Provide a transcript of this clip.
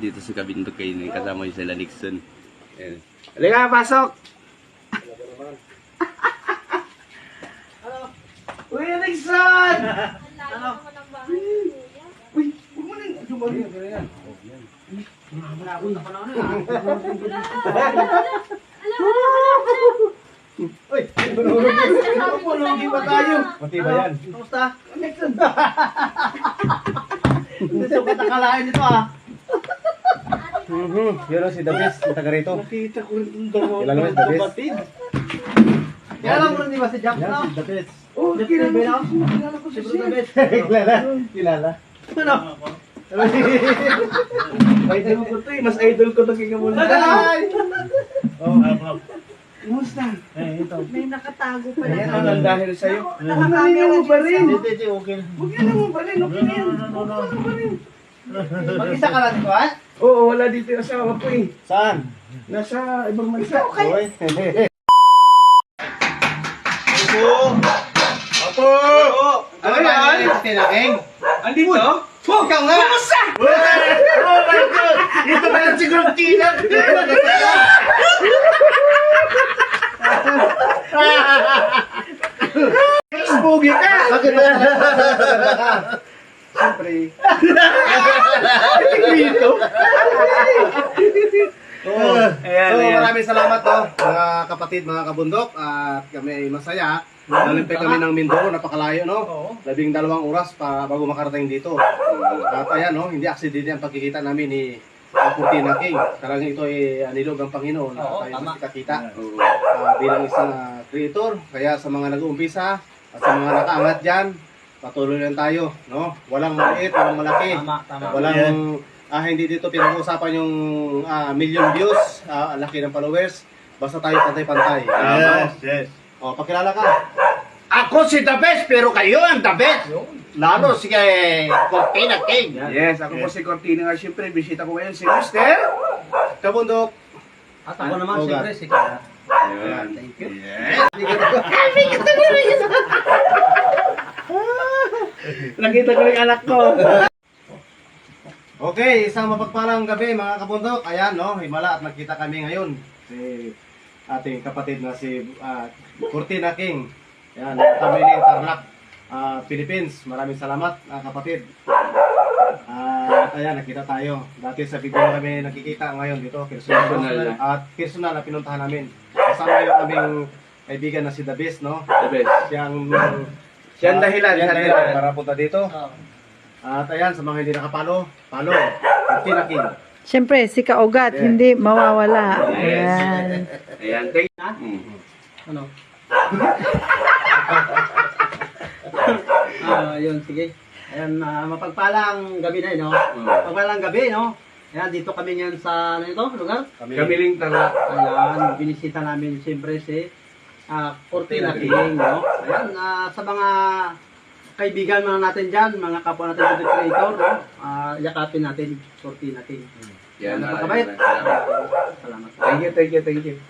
Dito sa kabindok kayo, kasama yung sila Nixon. Ayan. Halika, pasok! Uy, Nixon! Ano? Uy, huwag mo nang dumali. Uy, pulugi pa tayo. Mati ba yan? Kamusta? Nixon. Ito katakalain nito ah. Yun ang si Davis, yung taga rito. Nakita ko rin yung dalawa. Kilala mo yung Davis? Kapatid. Kilala mo rin di ba si Jack? Yan si Davis. Oh, kilala ko si Bro David. Kilala? Kilala? Ano? Idol ko to eh. Mas idol ko to kay Kamula. Ay! Kumusta? Ito. May nakatago pa Ayan na. ang dahil sa'yo. Nakakamera mo ba rin? Hindi, okay. Huwag yan mo ba rin? Okay na yan. Huwag mo ba rin? Mag-isa ka lang dito, ha? Oo, wala dito yung asawa ko eh. Saan? Nasa ibang bansa. Okay. Opo! Ano yan? Tinaking? Andito? Huwag ka nga! Kumusta? Oh my God! Ito na lang siguro tinag! Pogi ka! Bakit ba? Siyempre. Dito? So maraming salamat to, mga kapatid, mga kabundok. At kami ay masaya. Nalimpay kami ng Mindoro, napakalayo no? 12 oras bago makarating dito. At ayan no, hindi aksidente ang pagkikita namin ni Cortina King. Karang ito ay anilog ang Panginoon na tayo magkita-kita. Bilang isang creator, kaya sa mga nag-uumpisa at sa mga nakaangat dyan, patuloy lang tayo, no? Walang maliit, walang malaki. Walang hindi dito pinag-uusapan yung million views, laki ng followers. Basta tayo pantay-pantay. Yes. O, pakilala ka. Ako si the best, pero kayo ang the best. Lalo si Cortina King. Yes, ako po si Cortina nga. Siyempre, bisita ko ngayon si Mr. Kabundok. At ako naman, Ogat. siyempre, si Kaya. Ayan. Thank you. Nakita ko yung anak ko. Okay, isang mapagpalang gabi mga kabundok. Ayan, no, himala at nagkita kami ngayon. Si ating kapatid na si Cortina King. Ayan, kami ni Tarlac, Philippines. Maraming salamat, kapatid. At ayan, nakita tayo. Dati sa video kami nakikita, ngayon dito, personal. At personal na pinuntahan namin. Kasama yung aming kaibigan na si The Beast, no? The best. Siyang dahilan, siyang siyang dahilan dahilan. para punta dito. At ayan, sa mga hindi nakapalo, follow. Cortina King. Siyempre, si Kaugat, hindi mawawala. Ayan. Ayan, thank you. Ano? Yun, sige. Ayan, mapagpalang gabi na, no? Mapagpalang gabi, no? Ayan, dito kami ngayon sa, ano ito, lugar? Kamiling tala. Ayan, binisita namin siyempre si Cortina King, no? Ayan, sa mga kaibigan mga natin dyan, mga kapwa natin content creator, no? Yakapin natin, Cortina King. Yan, Napakabait. maraming salamat. Salamat. Thank you.